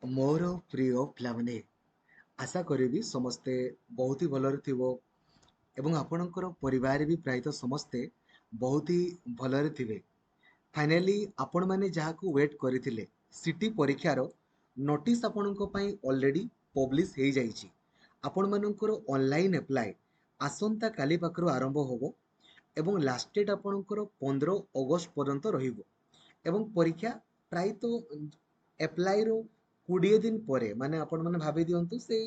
ମୋର ପ୍ରିୟ ପିଲାମାନେ, ଆଶା କରିବି ସମସ୍ତେ ବହୁତ ହି ଭଲରେ ଥିବ ଏବଂ ଆପଣଙ୍କର ପରିବାର ବି ପ୍ରାୟତଃ ସମସ୍ତେ ବହୁତ ହି ଭଲରେ ଥିବେ। ଫାଇନାଲି ଆପଣମାନେ ଯାହାକୁ ୱେଟ୍ କରିଥିଲେ, ସିଟି ପରୀକ୍ଷାର ନୋଟିସ୍ ଆପଣଙ୍କ ପାଇଁ ଅଲରେଡି ପବ୍ଲିଶ ହେଇଯାଇଛି। ଆପଣମାନଙ୍କର ଅନଲାଇନ୍ ଆପ୍ଲାଏ ଆସନ୍ତା କାଲି ପାଖରୁ ଆରମ୍ଭ ହେବ ଏବଂ ଲାଷ୍ଟ ଡେଟ୍ ଆପଣଙ୍କର 15 ଅଗଷ୍ଟ ପର୍ଯ୍ୟନ୍ତ ରହିବ ଏବଂ ପରୀକ୍ଷା ପ୍ରାୟତଃ ଆପ୍ଲାଏର 20 ଦିନ ପରେ, ମାନେ ଆପଣମାନେ ଭାବି ଦିଅନ୍ତୁ ସେଇ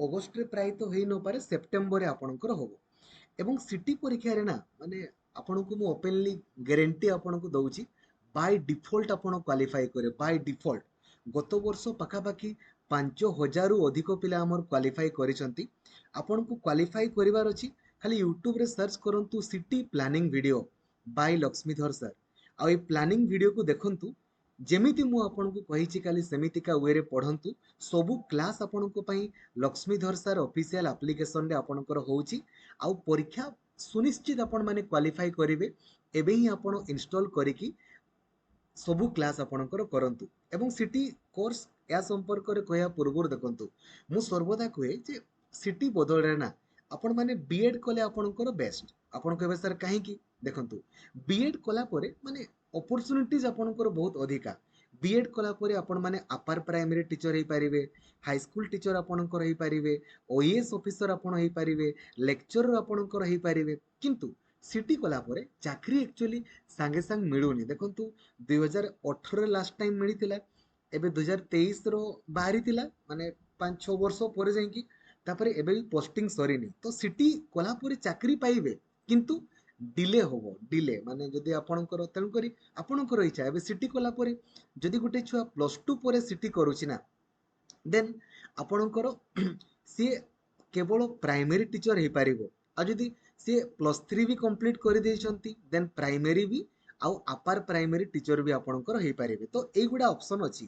ଅଗଷ୍ଟରେ ପ୍ରାୟତଃ ହେଇ ନପାରେ, ସେପ୍ଟେମ୍ବରରେ ଆପଣଙ୍କର ହବ। ଏବଂ ସିଟି ପରୀକ୍ଷାରେ ନା, ମାନେ ଆପଣଙ୍କୁ ମୁଁ ଓପେନଲି ଗ୍ୟାରେଣ୍ଟି ଆପଣଙ୍କୁ ଦଉଛି, ବାଇ ଡିଫଲ୍ଟ ଆପଣ କ୍ୱାଲିଫାଇ କରିବେ। ବାଇ ଡିଫଲ୍ଟ ଗତ ବର୍ଷ ପାଖାପାଖି 5,000ରୁ ଅଧିକ ପିଲା ଆମର କ୍ୱାଲିଫାଇ କରିଛନ୍ତି। ଆପଣଙ୍କୁ କ୍ୱାଲିଫାଇ କରିବାର ଅଛି, ଖାଲି ୟୁଟ୍ୟୁବରେ ସର୍ଚ୍ଚ କରନ୍ତୁ city planning video by Laxmidhar sir, ଆଉ ଏଇ ପ୍ଲାନିଂ ଭିଡ଼ିଓକୁ ଦେଖନ୍ତୁ। ଯେମିତି ମୁଁ ଆପଣଙ୍କୁ କହିଛି କାଲି ସେମିତିକା ୱେରେ ପଢ଼ନ୍ତୁ। ସବୁ କ୍ଲାସ୍ ଆପଣଙ୍କ ପାଇଁ ଲକ୍ଷ୍ମୀଧର ସାର୍ ଅଫିସିଆଲ ଆପ୍ଲିକେସନରେ ଆପଣଙ୍କର ହେଉଛି। ଆଉ ପରୀକ୍ଷା ସୁନିଶ୍ଚିତ ଆପଣମାନେ କ୍ୱାଲିଫାଇ କରିବେ। ଏବେ ହିଁ ଆପଣ ଇନଷ୍ଟଲ୍ କରିକି ସବୁ କ୍ଲାସ୍ ଆପଣଙ୍କର କରନ୍ତୁ। ଏବଂ ସିଟି କୋର୍ସ ଏହା ସମ୍ପର୍କରେ କହିବା ପୂର୍ବରୁ ଦେଖନ୍ତୁ, ମୁଁ ସର୍ବଦା କୁହେ ଯେ ସିଟି ବଦଳରେ ନା ଆପଣମାନେ ବିଏଡ୍ କଲେ ଆପଣଙ୍କର ବେଷ୍ଟ। ଆପଣ କହିବେ ସାର୍ କାହିଁକି? ଦେଖନ୍ତୁ, ବିଏଡ୍ କଲା ପରେ ମାନେ ଅପରଚୁନିଟିଜ୍ ଆପଣଙ୍କର ବହୁତ ଅଧିକା। ବିଏଡ୍ କଲା ପରେ ଆପଣମାନେ ଆପାର ପ୍ରାଇମେରୀ ଟିଚର ହେଇପାରିବେ, ହାଇସ୍କୁଲ ଟିଚର ଆପଣଙ୍କର ହେଇପାରିବେ, ଓଇଏଏସ୍ ଅଫିସର ଆପଣ ହେଇପାରିବେ, ଲେକ୍ଚରର ଆପଣଙ୍କର ହେଇପାରିବେ। କିନ୍ତୁ ସିଟି କଲା ପରେ ଚାକିରି ଆକ୍ଚୁଆଲି ସାଙ୍ଗେ ସାଙ୍ଗେ ମିଳୁନି। ଦେଖନ୍ତୁ, 2018ରେ ଲାଷ୍ଟ ଟାଇମ୍ ମିଳିଥିଲା, ଏବେ 2023ର ବାହାରିଥିଲା, ମାନେ 5-6 ବର୍ଷ ପରେ ଯାଇକି, ତାପରେ ଏବେ ବି ପୋଷ୍ଟିଂ ସରିନି। ତ ସିଟି କଲା ପରେ ଚାକିରି ପାଇବେ, କିନ୍ତୁ ଡିଲେ ହବ। ଡିଲେ ମାନେ ଯଦି ଆପଣଙ୍କର, ତେଣୁକରି ଆପଣଙ୍କର ଇଚ୍ଛା। ଏବେ ସିଟି କଲା ପରେ ଯଦି ଗୋଟେ ଛୁଆ +2 ପରେ ସିଟି କରୁଛି ନା, ଦେନ୍ ଆପଣଙ୍କର ସିଏ କେବଳ ପ୍ରାଇମେରୀ ଟିଚର ହେଇପାରିବ। ଆଉ ଯଦି ସିଏ +3 ବି କମ୍ପ୍ଲିଟ୍ କରିଦେଇଛନ୍ତି, ଦେନ୍ ପ୍ରାଇମେରୀ ବି ଆଉ ଆପାର ପ୍ରାଇମେରୀ ଟିଚର ବି ଆପଣଙ୍କର ହେଇପାରିବେ। ତ ଏଇଗୁଡ଼ା ଅପସନ୍ ଅଛି,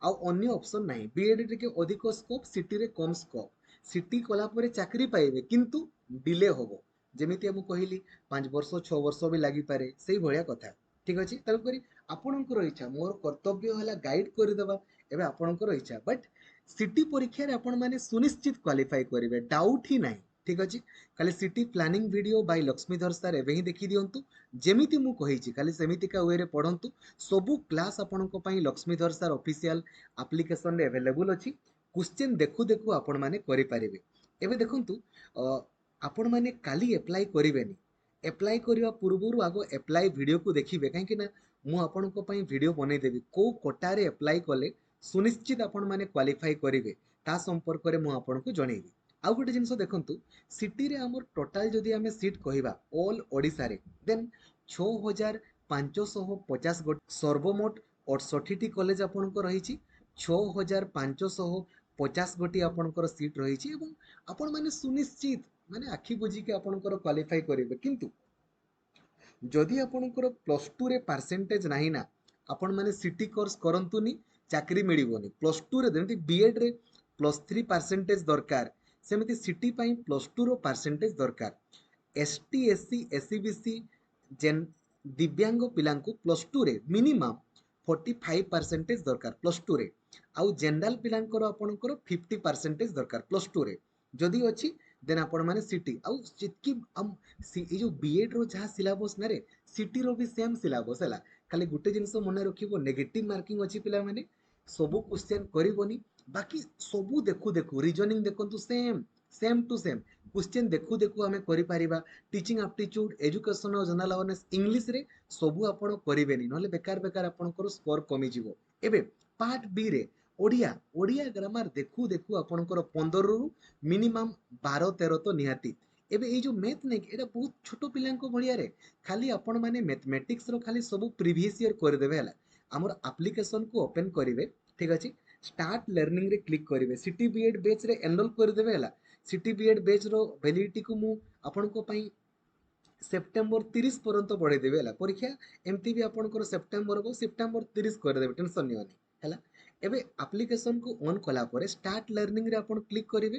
ଆଉ ଅନ୍ୟ ଅପସନ୍ ନାହିଁ। ବିଏଡ୍ ଟିକେ ଅଧିକ ସ୍କୋପ୍, ସିଟିରେ କମ୍ ସ୍କୋପ୍। ସିଟି କଲା ପରେ ଚାକିରି ପାଇବେ, କିନ୍ତୁ ଡିଲେ ହବ। ଯେମିତି ମୁଁ କହିଲି, 5 ବର୍ଷ 6 ବର୍ଷ ବି ଲାଗିପାରେ, ସେଇଭଳିଆ କଥା। ଠିକ ଅଛି, ତେଣୁକରି ଆପଣଙ୍କର ଇଚ୍ଛା। ମୋର କର୍ତ୍ତବ୍ୟ ହେଲା ଗାଇଡ୍ କରିଦେବା, ଏବେ ଆପଣଙ୍କର ଇଚ୍ଛା। ବଟ୍ ସିଟି ପରୀକ୍ଷାରେ ଆପଣମାନେ ସୁନିଶ୍ଚିତ କ୍ୱାଲିଫାଇ କରିବେ, ଡାଉଟ୍ ହିଁ ନାହିଁ। ଠିକ ଅଛି, ଖାଲି city planning video by Laxmidhar sir ଏବେ ହିଁ ଦେଖି ଦିଅନ୍ତୁ। ଯେମିତି ମୁଁ କହିଛି ଖାଲି ସେମିତିକା ୱେରେ ପଢ଼ନ୍ତୁ। ସବୁ କ୍ଲାସ୍ ଆପଣଙ୍କ ପାଇଁ ଲକ୍ଷ୍ମୀଧର ସାର୍ ଅଫିସିଆଲ ଆପ୍ଲିକେସନରେ ଆଭେଲେବୁଲ୍ ଅଛି। କ୍ୱେଶ୍ଚିନ୍ ଦେଖୁ ଦେଖୁ ଆପଣମାନେ କରିପାରିବେ। ଏବେ ଦେଖନ୍ତୁ, ଆପଣମାନେ କାଲି ଆପ୍ଲାଏ କରିବେନି। ଆପ୍ଲାଏ କରିବା ପୂର୍ବରୁ ଆଗ ଆପ୍ଲାଏ ଭିଡ଼ିଓକୁ ଦେଖିବେ, କାହିଁକି ନା ମୁଁ ଆପଣଙ୍କ ପାଇଁ ଭିଡ଼ିଓ ବନେଇଦେବି କୋଉ କୋଟାରେ ଆପ୍ଲାଏ କଲେ ସୁନିଶ୍ଚିତ ଆପଣମାନେ କ୍ୱାଲିଫାଇ କରିବେ, ତା ସମ୍ପର୍କରେ ମୁଁ ଆପଣଙ୍କୁ ଜଣେଇବି। ଆଉ ଗୋଟେ ଜିନିଷ ଦେଖନ୍ତୁ, ସିଟିରେ ଆମର ଟୋଟାଲ ଯଦି ଆମେ ସିଟ୍ କହିବା ଅଲ୍ ଓଡ଼ିଶାରେ, ଦେନ୍ 6,550 ଗୋଟି, ସର୍ବମୋଟ 68ଟି କଲେଜ ଆପଣଙ୍କ ରହିଛି। 6,550 ଗୋଟି ଆପଣଙ୍କର ସିଟ୍ ରହିଛି ଏବଂ ଆପଣମାନେ ସୁନିଶ୍ଚିତ, ମାନେ ଆଖି ବୁଝିକି ଆପଣଙ୍କର କ୍ୱାଲିଫାଇ କରିବେ। କିନ୍ତୁ ଯଦି ଆପଣଙ୍କର +2ରେ ପାର୍ସେଣ୍ଟେଜ ନାହିଁ ନା, ଆପଣମାନେ ସିଟି କୋର୍ସ କରନ୍ତୁନି, ଚାକିରି ମିଳିବନି। +2ରେ ଯେମିତି ବିଏଡ୍ରେ +3 ପାର୍ସେଣ୍ଟେଜ ଦରକାର, ସେମିତି ସିଟି ପାଇଁ +2ର ପାର୍ସେଣ୍ଟେଜ ଦରକାର। ଏସଟି, ଏସସି, ଏସସି ବିସି, ଦିବ୍ୟାଙ୍ଗ ପିଲାଙ୍କୁ +2ରେ ମିନିମମ୍ 45 ପାର୍ସେଣ୍ଟେଜ ଦରକାର +2ରେ। ଆଉ ଜେନେରାଲ ପିଲାଙ୍କର ଆପଣଙ୍କର 50 ପାର୍ସେଣ୍ଟେଜ ଦରକାର +2ରେ। ଯଦି ଅଛି, ଦେନ୍ ଆପଣମାନେ ସିଟି। ଆଉ ଯେତିକି ଏଇ ଯୋଉ ବିଏଡ୍ର ଯାହା ସିଲାବସ୍ ନାରେ, ସିଟିର ବି ସେମ୍ ସିଲାବସ୍ ହେଲା। ଖାଲି ଗୋଟେ ଜିନିଷ ମନେ ରଖିବ, ନେଗେଟିଭ ମାର୍କିଂ ଅଛି ପିଲାମାନେ। ସବୁ କ୍ୱେଶ୍ଚନ୍ କରିବନି, ବାକି ସବୁ ଦେଖୁ ଦେଖୁ, ରିଜନିଂ ଦେଖନ୍ତୁ ସେମ୍ ଟୁ ସେମ୍ କ୍ୱେଶ୍ଚନ୍ ଦେଖୁ ଦେଖୁ ଆମେ କରିପାରିବା। ଟିଚିଂ ଆପ୍ଟିଚ୍ୟୁଡ୍, ଏଜୁକେସନ୍ ଆଉ ଜେନେରାଲ ଆୱାରନେସ୍, ଇଂଲିଶରେ ସବୁ ଆପଣ କରିବେନି, ନହେଲେ ବେକାର ବେକାର ଆପଣଙ୍କର ସ୍କୋର କମିଯିବ। ଏବେ ପାର୍ଟ ବିରେ ଓଡ଼ିଆ, ଓଡ଼ିଆ ଗ୍ରାମାର ଦେଖୁ ଦେଖୁ ଆପଣଙ୍କର 15ରୁ ମିନିମମ୍ 12-13 ତ ନିହାତି। ଏବେ ଏଇ ଯୋଉ ମ୍ୟାଥ୍ ନାଇଁ, ଏଇଟା ବହୁତ ଛୋଟ ପିଲାଙ୍କ ଭଳିଆରେ, ଖାଲି ଆପଣମାନେ ମ୍ୟାଥମେଟିକ୍ସର ଖାଲି ସବୁ ପ୍ରିଭିୟସ୍ ଇୟର କରିଦେବେ ହେଲା। ଆମର ଆପ୍ଲିକେସନକୁ ଓପେନ୍ କରିବେ, ଠିକ ଅଛି, ଷ୍ଟାର୍ଟ ଲର୍ଣ୍ଣିଂରେ କ୍ଲିକ୍ କରିବେ, ସିଟି ବିଏଡ୍ ବେଚ୍ରେ ଏନରୋଲ କରିଦେବେ ହେଲା। ସିଟି ବିଏଡ୍ ବେଚ୍ର ଭ୍ୟାଲିଡିଟିକୁ ମୁଁ ଆପଣଙ୍କ ପାଇଁ ସେପ୍ଟେମ୍ବର 30 ପର୍ଯ୍ୟନ୍ତ ବଢ଼େଇଦେବେ ହେଲା। ପରୀକ୍ଷା ଏମିତି ବି ଆପଣଙ୍କର ସେପ୍ଟେମ୍ବର ହେବ, ସେପ୍ଟେମ୍ବର 30 କରିଦେବେ, ଟେନସନ୍ ନିଅନି ହେଲା। ଏବେ ଆପ୍ଲିକେସନକୁ ଅନ୍ କଲା ପରେ ଷ୍ଟାର୍ଟ ଲର୍ଣ୍ଣିଂରେ ଆପଣ କ୍ଲିକ୍ କରିବେ,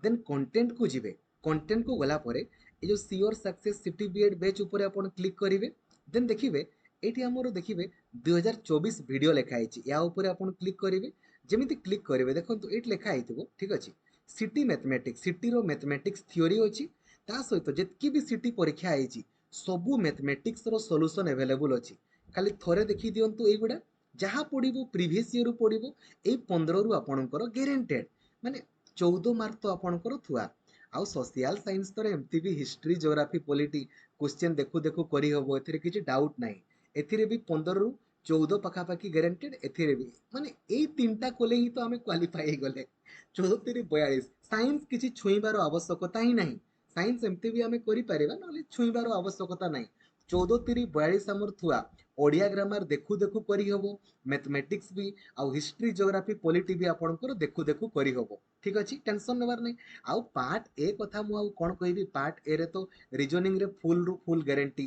ଦେନ୍ କଣ୍ଟେଣ୍ଟକୁ ଯିବେ। କଣ୍ଟେଣ୍ଟକୁ ଗଲା ପରେ ଏ ଯେଉଁ sure success city B Ed batch ଉପରେ ଆପଣ କ୍ଲିକ୍ କରିବେ। ଦେନ୍ ଦେଖିବେ, ଏଇଠି ଆମର ଦେଖିବେ 2024 ভিডিও লেখা ହେଇଛି। ୟା ଉପରେ ଆପଣ କ୍ଲିକ୍ କରିବେ। ଯେମିତି କ୍ଲିକ୍ କରିବେ ଦେଖନ୍ତୁ ଏଇଠି ଲେଖା ହେଇଥିବ, ଠିକ୍ ଅଛି, ସିଟି ମ୍ୟାଥମେଟିକ୍ସ। ସିଟିର ମ୍ୟାଥମେଟିକ୍ସ ଥିଓରି ଅଛି, ତା ସହିତ ଯେତିକି ବି ସିଟି ପରୀକ୍ଷା ହେଇଛି ସବୁ ମ୍ୟାଥମେଟିକ୍ସର ସଲ୍ୟୁସନ୍ ଆଭେଲେବୁଲ୍ ଅଛି। ଖାଲି ଥରେ ଦେଖି ଦିଅନ୍ତୁ ଏଇଗୁଡ଼ା, ଯାହା ପଡ଼ିବ ପ୍ରିଭିୟସ୍ ଇୟର୍ରୁ ପଡ଼ିବ। ଏଇ 15ରୁ ଆପଣଙ୍କର ଗ୍ୟାରେଣ୍ଟେଡ୍, ମାନେ 14 ମାର୍କ ତ ଆପଣଙ୍କର ଥୁଆ। ଆଉ ସୋସିଆଲ ସାଇନ୍ସ ତ ଏମିତି ବି ହିଷ୍ଟ୍ରି, ଜିଓଗ୍ରାଫି, ପଲିଟି କ୍ୱେଶ୍ଚେନ୍ ଦେଖୁ ଦେଖୁ କରିହବ, ଏଥିରେ କିଛି ଡାଉଟ୍ ନାହିଁ। ଏଥିରେ ବି 15ରୁ 14 ପାଖାପାଖି ଗ୍ୟାରେଣ୍ଟେଡ୍। ଏଥିରେ ବି ମାନେ ଏଇ ତିନିଟା କଲେ ହିଁ ତ ଆମେ କ୍ୱାଲିଫାଇ ହେଇଗଲେ। 14 ସାଇନ୍ସ କିଛି ଛୁଇଁବାର ଆବଶ୍ୟକତା ହିଁ ନାହିଁ। ସାଇନ୍ସ ଏମିତି ବି ଆମେ କରିପାରିବା, ନହେଲେ ଛୁଇଁବାର ଆବଶ୍ୟକତା ନାହିଁ। 14 ଆମର ଥୁଆ। ଓଡ଼ିଆ ଗ୍ରାମାର ଦେଖୁ ଦେଖୁ କରିହବ, ମ୍ୟାଥମେଟିକ୍ସ ବି, ଆଉ ହିଷ୍ଟ୍ରି, ଜିଓଗ୍ରାଫି, ପଲିଟି ବି ଆପଣଙ୍କର ଦେଖୁ ଦେଖୁ କରିହବ। ଠିକ୍ ଅଛି, ଟେନସନ୍ ନେବାର ନାହିଁ। ଆଉ ପାର୍ଟ ଏ କଥା ମୁଁ ଆଉ କ'ଣ କହିବି, ପାର୍ଟ ଏରେ ତ ରିଜନିଂରେ ଫୁଲ୍ରୁ ଫୁଲ୍ ଗ୍ୟାରେଣ୍ଟି।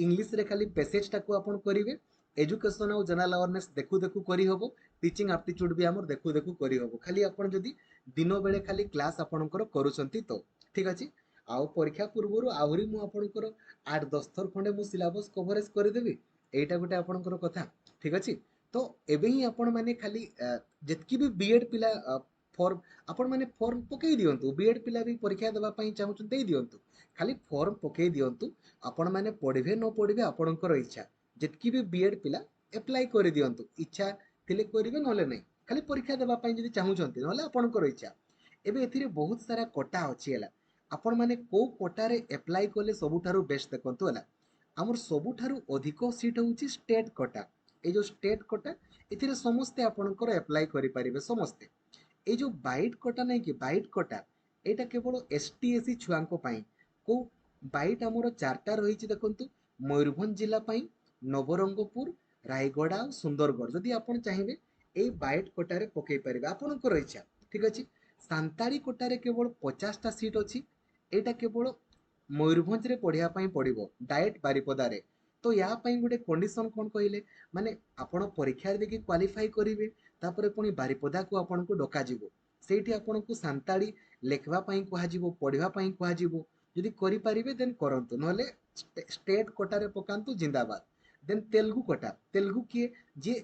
ଇଂଲିଶରେ ଖାଲି ପ୍ୟାସେଜଟାକୁ ଆପଣ କରିବେ। ଏଜୁକେସନ୍ ଆଉ ଜେନେରାଲ ଆୱାରନେସ୍ ଦେଖୁ ଦେଖୁ କରିହବ। ଟିଚିଂ ଆପ୍ଟିଚ୍ୟୁଡ୍ ବି ଆମର ଦେଖୁ ଦେଖୁ କରିହବ, ଖାଲି ଆପଣ ଯଦି ଦିନ ବେଳେ ଖାଲି କ୍ଲାସ୍ ଆପଣଙ୍କର କରୁଛନ୍ତି ତ। ଠିକ୍ ଅଛି। ଆଉ ପରୀକ୍ଷା ପୂର୍ବରୁ ଆହୁରି ମୁଁ ଆପଣଙ୍କର 8-10 ଥର ଖଣ୍ଡେ ମୁଁ ସିଲାବସ୍ କଭରେଜ କରିଦେବି। ଏଇଟା ଗୋଟେ ଆପଣଙ୍କର କଥା। ଠିକ୍ ଅଛି। ତ ଏବେ ହିଁ ଆପଣମାନେ ଖାଲି ଯେତିକି ବି ବିଏଡ୍ ପିଲା ଫର୍ମ ଆପଣମାନେ ଫର୍ମ ପକେଇ ଦିଅନ୍ତୁ। ବିଏଡ୍ ପିଲା ବି ପରୀକ୍ଷା ଦେବା ପାଇଁ ଚାହୁଁଛନ୍ତି ଦେଇ ଦିଅନ୍ତୁ। ଖାଲି ଫର୍ମ ପକେଇ ଦିଅନ୍ତୁ। ଆପଣମାନେ ପଢ଼ିବେ ନ ପଢ଼ିବେ ଆପଣଙ୍କର ଇଚ୍ଛା। ଯେତିକି ବି ବିଏଡ୍ ପିଲା ଆପ୍ଲାଏ କରିଦିଅନ୍ତୁ। ଇଚ୍ଛା ଥିଲେ କରିବେ, ନହେଲେ ନାହିଁ। ଖାଲି ପରୀକ୍ଷା ଦେବା ପାଇଁ ଯଦି ଚାହୁଁଛନ୍ତି, ନହେଲେ ଆପଣଙ୍କର ଇଚ୍ଛା। ଏବେ ଏଥିରେ ବହୁତ ସାରା କୋଟା ଅଛି ହେଲା। ଆପଣମାନେ କୋଉ କୋଟାରେ ଆପ୍ଲାଏ କଲେ ସବୁଠାରୁ ବେଷ୍ଟ ଦେଖନ୍ତୁ ହେଲା। ଆମର ସବୁଠାରୁ ଅଧିକ ସିଟ୍ ହେଉଛି ଷ୍ଟେଟ୍ କୋଟା। ଏଇ ଯୋଉ ଷ୍ଟେଟ୍ କୋଟା, ଏଥିରେ ସମସ୍ତେ ଆପଣଙ୍କର ଆପ୍ଲାଏ କରିପାରିବେ, ସମସ୍ତେ। ଏଇ ଯୋଉ ବାଇଟ୍ କୋଟା ନାହିଁ କି, ବାଇଟ୍ କୋଟା, ଏଇଟା କେବଳ ଏସଟି ଏସସି ଛୁଆଙ୍କ ପାଇଁ। କୋଉ ବାଇଟ୍ ଆମର 4ଟା ରହିଛି ଦେଖନ୍ତୁ। ମୟୂରଭଞ୍ଜ ଜିଲ୍ଲା ପାଇଁ, ନବରଙ୍ଗପୁର, ରାୟଗଡ଼ା ଆଉ ସୁନ୍ଦରଗଡ଼। ଯଦି ଆପଣ ଚାହିଁବେ ଏଇ ବାଇଟ୍ କୋଟାରେ ପକେଇ ପାରିବେ, ଆପଣଙ୍କର ଇଚ୍ଛା। ଠିକ୍ ଅଛି। ସାନ୍ତାଳୀ କୋଟାରେ କେବଳ 50ଟା ସିଟ୍ ଅଛି। ଏଇଟା କେବଳ ମୟୂରଭଞ୍ଜରେ ପଢ଼ିବା ପାଇଁ ପଡ଼ିବ, ଡାଇରେକ୍ଟ ବାରିପଦାରେ। ତ ୟା ପାଇଁ ଗୋଟେ କଣ୍ଡିସନ୍ କ'ଣ କହିଲେ, ମାନେ ଆପଣ ପରୀକ୍ଷାରେ ଦେଇକି କ୍ୱାଲିଫାଇ କରିବେ, ତାପରେ ପୁଣି ବାରିପଦାକୁ ଆପଣଙ୍କୁ ଡକାଯିବ। ସେଇଠି ଆପଣଙ୍କୁ ସାନ୍ତାଳୀ ଲେଖିବା ପାଇଁ କୁହାଯିବ, ପଢ଼ିବା ପାଇଁ କୁହାଯିବ। ଯଦି କରିପାରିବେ ଦେନ୍ କରନ୍ତୁ, ନହେଲେ ଷ୍ଟେଟ୍ କୋଟାରେ ପକାନ୍ତୁ, ଜିନ୍ଦାବାଦ। ଦେନ୍ ତେଲୁଗୁ କୋଟା, ତେଲୁଗୁ କିଏ, ଯିଏ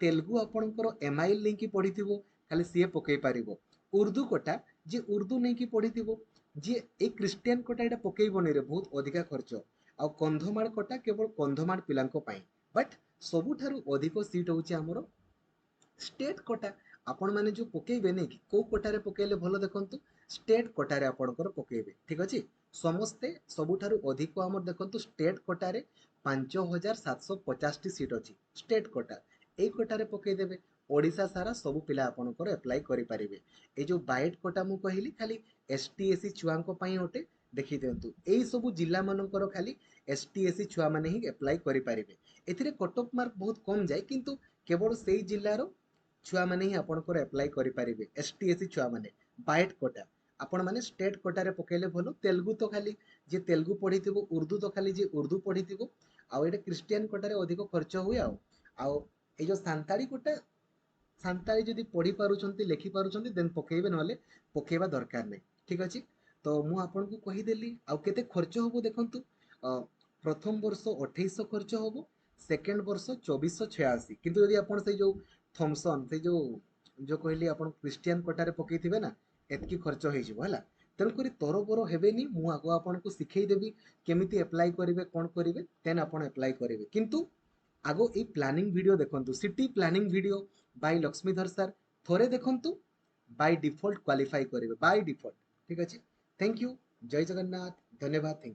ତେଲୁଗୁ ଆପଣଙ୍କର ଏମ୍ଆଇଏଲ୍ ନେଇକି ପଢ଼ିଥିବ, ଖାଲି ସିଏ ପକେଇ ପାରିବ। ଉର୍ଦ୍ଦୁ କୋଟା, ଯିଏ ଉର୍ଦ୍ଦୁ ନେଇକି ପଢ଼ିଥିବ, ଯିଏ ଏଇ କ୍ରିଷ୍ଟିଆନ କୋଟା ଏଇଟା ପକେଇବନି ରେ, ବହୁତ ଅଧିକା ଖର୍ଚ୍ଚ। ଆଉ କନ୍ଧମାଳ କୋଟା କେବଳ କନ୍ଧମାଳ ପିଲାଙ୍କ ପାଇଁ। ବଟ୍ ସବୁଠାରୁ ଅଧିକ ସିଟ୍ ହେଉଛି ଆମର ଷ୍ଟେଟ୍ କୋଟା। ଆପଣମାନେ ଯୋଉ ପକେଇବେ ନାଇଁ କି, କୋଉ କୋଟାରେ ପକେଇଲେ ଭଲ ଦେଖନ୍ତୁ, ଷ୍ଟେଟ୍ କୋଟାରେ ଆପଣଙ୍କର ପକେଇବେ। ଠିକ୍ ଅଛି। ସମସ୍ତେ ସବୁଠାରୁ ଅଧିକ ଆମର ଦେଖନ୍ତୁ ଷ୍ଟେଟ୍ କୋଟାରେ 5750ଟି ସିଟ୍ ଅଛି ଷ୍ଟେଟ୍ କୋଟା। ଏଇ କୋଟାରେ ପକେଇଦେବେ। ଓଡ଼ିଶା ସାରା ସବୁ ପିଲା ଆପଣଙ୍କର ଆପ୍ଲାଏ କରିପାରିବେ। ଏଇ ଯୋଉ ବାଇଟ୍ କୋଟା ମୁଁ କହିଲି ଖାଲି ଏସଟି ଏସସି ଛୁଆଙ୍କ ପାଇଁ ଗୋଟେ, ଦେଖିଦିଅନ୍ତୁ। ଏଇ ସବୁ ଜିଲ୍ଲାମାନଙ୍କର ଖାଲି ଏସଟି ଏସସି ଛୁଆମାନେ ହିଁ ଆପ୍ଲାଏ କରିପାରିବେ। ଏଥିରେ କଟ୍ ଅଫ୍ ମାର୍କ ବହୁତ କମ୍ ଯାଏ, କିନ୍ତୁ କେବଳ ସେଇ ଜିଲ୍ଲାର ଛୁଆମାନେ ହିଁ ଆପଣଙ୍କର ଆପ୍ଲାଏ କରିପାରିବେ, ଏସଟି ଏସସି ଛୁଆମାନେ। ବାଇଟ୍ କୋଟା, ଆପଣମାନେ ଷ୍ଟେଟ୍ କୋଟାରେ ପକେଇଲେ ଭଲ। ତେଲୁଗୁ ତ ଖାଲି ଯିଏ ତେଲୁଗୁ ପଢ଼ିଥିବ, ଉର୍ଦ୍ଦୁ ତ ଖାଲି ଯିଏ ଉର୍ଦ୍ଦୁ ପଢ଼ିଥିବ। ଆଉ ଏଇଟା କ୍ରିଷ୍ଟିଆନ କୋଟାରେ ଅଧିକ ଖର୍ଚ୍ଚ ହୁଏ। ଆଉ ଏଇ ଯୋଉ ସାନ୍ତାଳୀ କୋଟା, ସାନ୍ତାଳୀ ଯଦି ପଢ଼ି ପାରୁଛନ୍ତି, ଲେଖି ପାରୁଛନ୍ତି, ଦେନ୍ ପକେଇବେ, ନହେଲେ ପକେଇବା ଦରକାର ନାହିଁ। ଠିକ୍ ଅଛି। ତ ମୁଁ ଆପଣଙ୍କୁ କହିଦେଲି। ଆଉ କେତେ ଖର୍ଚ୍ଚ ହବ ଦେଖନ୍ତୁ। ପ୍ରଥମ ବର୍ଷ 2800 ଖର୍ଚ୍ଚ ହବ, ସେକେଣ୍ଡ ବର୍ଷ 2486। କିନ୍ତୁ ଯଦି ଆପଣ ସେଇ ଯୋଉ ଥମସନ୍, ସେଇ ଯୋଉ କହିଲି ଆପଣ କ୍ରିଷ୍ଟିଆନ କୋଟାରେ ପକେଇଥିବେ ନା, ଏତିକି ଖର୍ଚ୍ଚ ହେଇଯିବ ହେଲା। ତେଣୁକରି ତରବର ହେବେନି, ମୁଁ ଆଗ ଆପଣଙ୍କୁ ଶିଖେଇଦେବି କେମିତି ଆପ୍ଲାଏ କରିବେ, କ'ଣ କରିବେ, ଦେନ୍ ଆପଣ ଆପ୍ଲାଏ କରିବେ। କିନ୍ତୁ ଆଗ ଏଇ ପ୍ଲାନିଂ ଭିଡ଼ିଓ ଦେଖନ୍ତୁ, city planning video by Laxmidhar sir. ଥରେ ଦେଖନ୍ତୁ, ବାଇ ଡିଫଲ୍ଟ କ୍ୱାଲିଫାଇ କରିବେ, ବାଇ ଡିଫଲ୍ଟ। ଠିକ୍ ଅଛି। Thank you. ଜୟ ଜଗନ୍ନାଥ। ଧନ୍ୟବାଦ। Thank you.